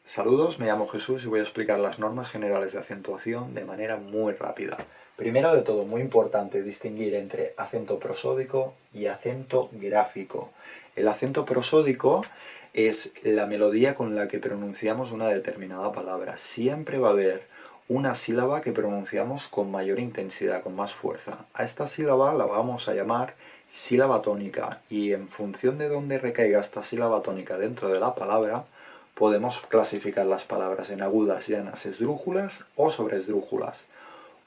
Saludos, me llamo Jesús y voy a explicar las normas generales de acentuación de manera muy rápida. Primero de todo, muy importante distinguir entre acento prosódico y acento gráfico. El acento prosódico es la melodía con la que pronunciamos una determinada palabra. Siempre va a haber una sílaba que pronunciamos con mayor intensidad, con más fuerza. A esta sílaba la vamos a llamar sílaba tónica y en función de dónde recaiga esta sílaba tónica dentro de la palabra, podemos clasificar las palabras en agudas, llanas, esdrújulas o sobreesdrújulas.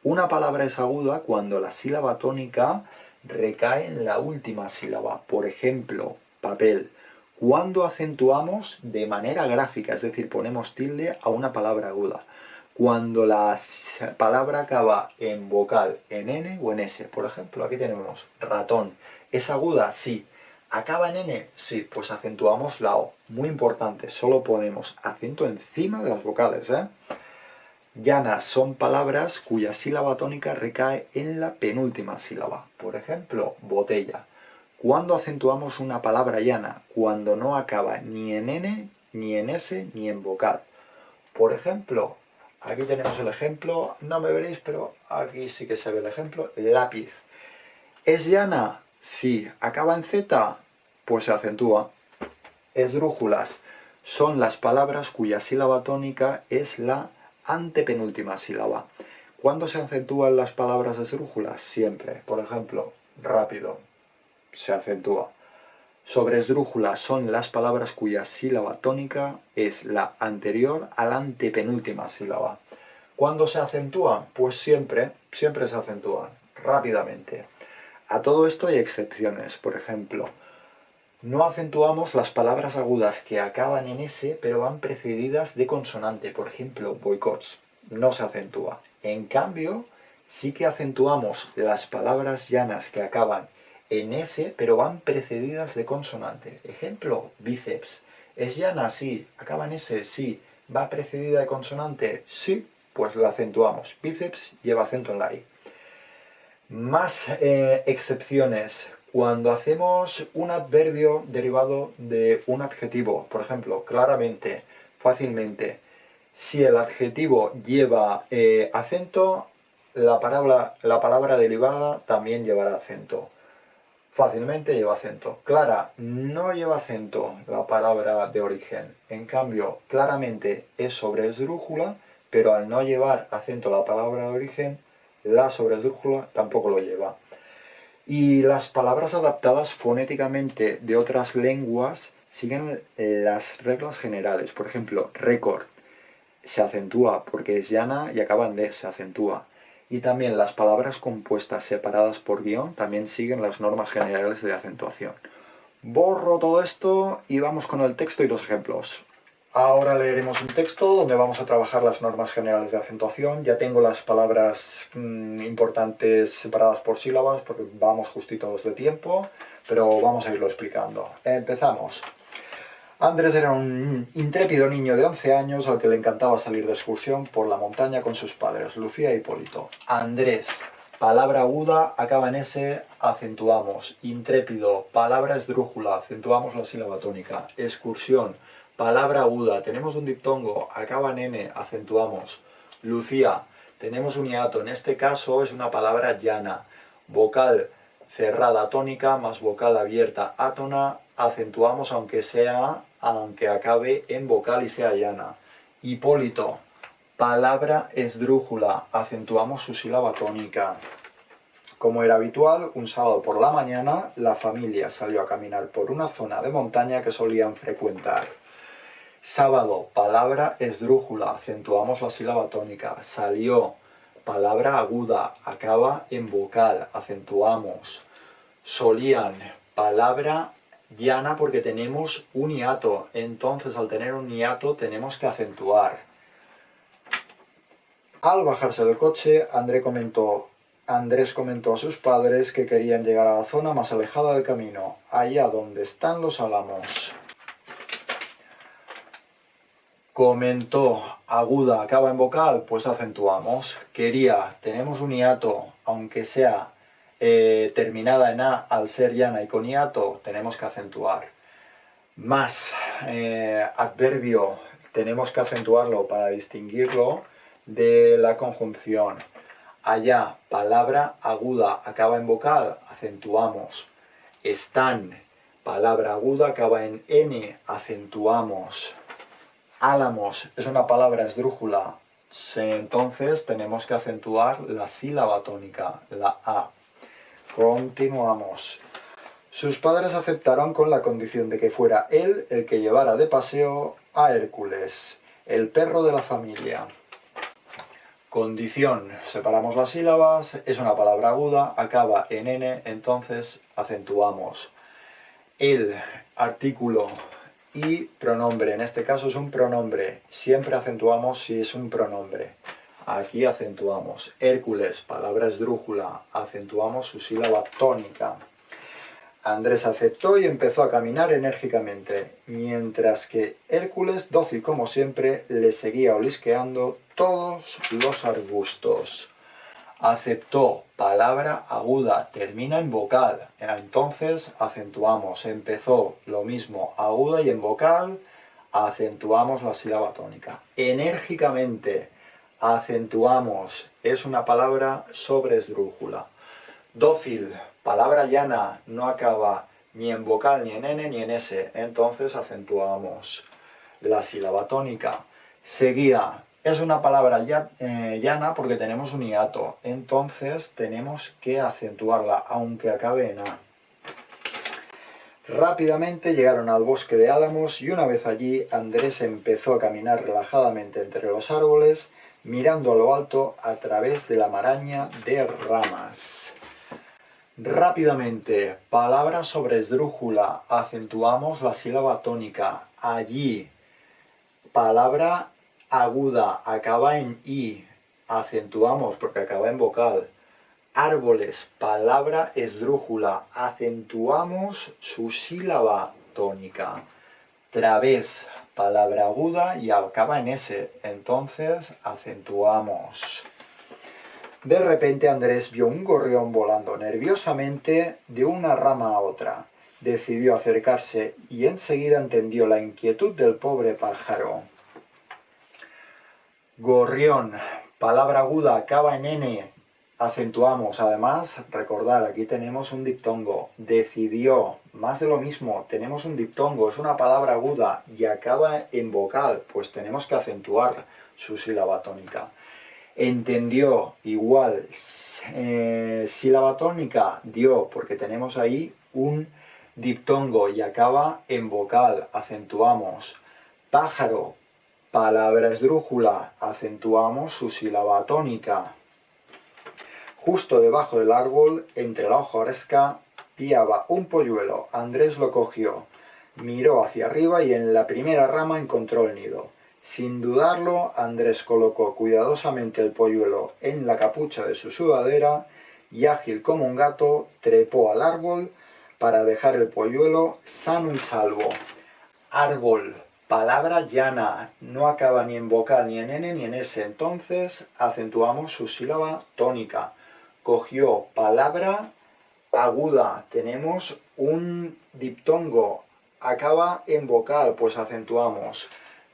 Una palabra es aguda cuando la sílaba tónica recae en la última sílaba. Por ejemplo, papel. Cuando acentuamos de manera gráfica, es decir, ponemos tilde a una palabra aguda. Cuando la palabra acaba en vocal, en N o en S. Por ejemplo, aquí tenemos ratón. ¿Es aguda? Sí. ¿Acaba en N? Sí, pues acentuamos la O. Muy importante, solo ponemos acento encima de las vocales, Llanas son palabras cuya sílaba tónica recae en la penúltima sílaba. Por ejemplo, botella. ¿Cuándo acentuamos una palabra llana? Cuando no acaba ni en N, ni en S, ni en vocal. Por ejemplo, aquí tenemos el ejemplo, no me veréis, pero aquí sí que se ve el ejemplo, lápiz. ¿Es llana? Sí. ¿Acaba en Z? Pues se acentúa. Esdrújulas son las palabras cuya sílaba tónica es la antepenúltima sílaba. ¿Cuándo se acentúan las palabras esdrújulas? Siempre. Por ejemplo, rápido. Se acentúa. Sobreesdrújulas son las palabras cuya sílaba tónica es la anterior a la antepenúltima sílaba. ¿Cuándo se acentúan? Pues siempre se acentúan. Rápidamente. A todo esto hay excepciones. Por ejemplo, no acentuamos las palabras agudas que acaban en S, pero van precedidas de consonante. Por ejemplo, boicots. No se acentúa. En cambio, sí que acentuamos las palabras llanas que acaban en S, pero van precedidas de consonante. Ejemplo, bíceps. ¿Es llana? Sí. ¿Acaba en S? Sí. ¿Va precedida de consonante? Sí. Pues la acentuamos. Bíceps lleva acento en la I. Más excepciones. Cuando hacemos un adverbio derivado de un adjetivo, por ejemplo, claramente, fácilmente, si el adjetivo lleva acento, la palabra derivada también llevará acento. Fácilmente lleva acento. Clara, no lleva acento la palabra de origen. En cambio, claramente es sobreesdrújula, pero al no llevar acento la palabra de origen, la sobreesdrújula tampoco lo lleva. Y las palabras adaptadas fonéticamente de otras lenguas siguen las reglas generales. Por ejemplo, récord se acentúa porque es llana y acaba en D, se acentúa. Y también las palabras compuestas separadas por guión también siguen las normas generales de acentuación. Borro todo esto y vamos con el texto y los ejemplos. Ahora leeremos un texto donde vamos a trabajar las normas generales de acentuación. Ya tengo las palabras importantes separadas por sílabas porque vamos justitos de tiempo, pero vamos a irlo explicando. Empezamos. Andrés era un intrépido niño de 11 años al que le encantaba salir de excursión por la montaña con sus padres, Lucía y Hipólito. Andrés, palabra aguda, acaba en S, acentuamos. Intrépido, palabra esdrújula, acentuamos la sílaba tónica. Excursión, palabra aguda, tenemos un diptongo, acaba en N, acentuamos. Lucía, tenemos un hiato, en este caso es una palabra llana. Vocal cerrada tónica más vocal abierta átona, acentuamos aunque acabe en vocal y sea llana. Hipólito, palabra esdrújula, acentuamos su sílaba tónica. Como era habitual, un sábado por la mañana, la familia salió a caminar por una zona de montaña que solían frecuentar. Sábado, palabra esdrújula, acentuamos la sílaba tónica. Salió, palabra aguda, acaba en vocal, acentuamos. Solían, palabra llana porque tenemos un hiato, entonces al tener un hiato tenemos que acentuar. Al bajarse del coche, Andrés comentó a sus padres que querían llegar a la zona más alejada del camino, allá donde están los álamos. Comentó, aguda, acaba en vocal, pues acentuamos. Quería, tenemos un hiato, aunque sea terminada en A, al ser llana y con hiato, tenemos que acentuar. Más, adverbio tenemos que acentuarlo para distinguirlo de la conjunción. Allá, palabra aguda, acaba en vocal, acentuamos. Están, palabra aguda, acaba en N, acentuamos. Álamos es una palabra esdrújula, entonces tenemos que acentuar la sílaba tónica, la A. Continuamos. Sus padres aceptaron con la condición de que fuera él el que llevara de paseo a Hércules, el perro de la familia. Condición, separamos las sílabas, es una palabra aguda, acaba en N, entonces acentuamos. El, artículo y pronombre, en este caso es un pronombre, siempre acentuamos si es un pronombre. Aquí acentuamos. Hércules, palabra esdrújula, acentuamos su sílaba tónica. Andrés aceptó y empezó a caminar enérgicamente, mientras que Hércules, dócil como siempre, le seguía olisqueando todos los arbustos. Aceptó, palabra aguda, termina en vocal, entonces acentuamos. Empezó, lo mismo, aguda y en vocal, acentuamos la sílaba tónica. Enérgicamente, acentuamos, es una palabra sobresdrújula. Dócil, palabra llana, no acaba ni en vocal, ni en N, ni en S, entonces acentuamos la sílaba tónica. Seguía, es una palabra llana porque tenemos un hiato, entonces tenemos que acentuarla, aunque acabe en A. Rápidamente llegaron al bosque de álamos y una vez allí Andrés empezó a caminar relajadamente entre los árboles, mirando a lo alto a través de la maraña de ramas. Rápidamente, palabra sobresdrújula, acentuamos la sílaba tónica. Allí, palabra aguda, acaba en I, acentuamos porque acaba en vocal. Árboles, palabra esdrújula, acentuamos su sílaba tónica. Través, palabra aguda y acaba en S, entonces acentuamos. De repente Andrés vio un gorrión volando nerviosamente de una rama a otra. Decidió acercarse y enseguida entendió la inquietud del pobre pájaro. Gorrión, palabra aguda, acaba en N, acentuamos. Además, recordad, aquí tenemos un diptongo. Decidió, más de lo mismo, tenemos un diptongo, es una palabra aguda y acaba en vocal, pues tenemos que acentuar su sílaba tónica. Entendió, igual, sílaba tónica, dio, porque tenemos ahí un diptongo y acaba en vocal, acentuamos. Pájaro, palabra esdrújula, acentuamos su sílaba tónica. Justo debajo del árbol, entre la hojarasca, piaba un polluelo. Andrés lo cogió, miró hacia arriba y en la primera rama encontró el nido. Sin dudarlo, Andrés colocó cuidadosamente el polluelo en la capucha de su sudadera y ágil como un gato trepó al árbol para dejar el polluelo sano y salvo. Árbol, palabra llana, no acaba ni en vocal ni en N ni en S, entonces acentuamos su sílaba tónica. Cogió, palabra aguda, tenemos un diptongo, acaba en vocal, pues acentuamos.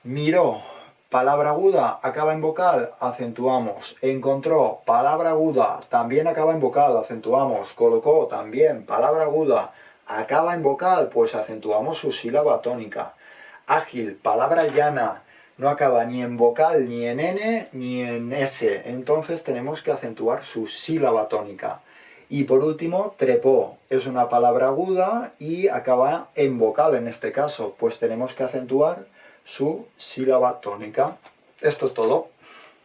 Miró, palabra aguda, acaba en vocal, acentuamos. Encontró, palabra aguda, también acaba en vocal, acentuamos. Colocó, también, palabra aguda, acaba en vocal, pues acentuamos su sílaba tónica. Ágil, palabra llana, no acaba ni en vocal, ni en N, ni en S, entonces tenemos que acentuar su sílaba tónica. Y por último, trepó, es una palabra aguda y acaba en vocal en este caso, pues tenemos que acentuar su sílaba tónica. Esto es todo.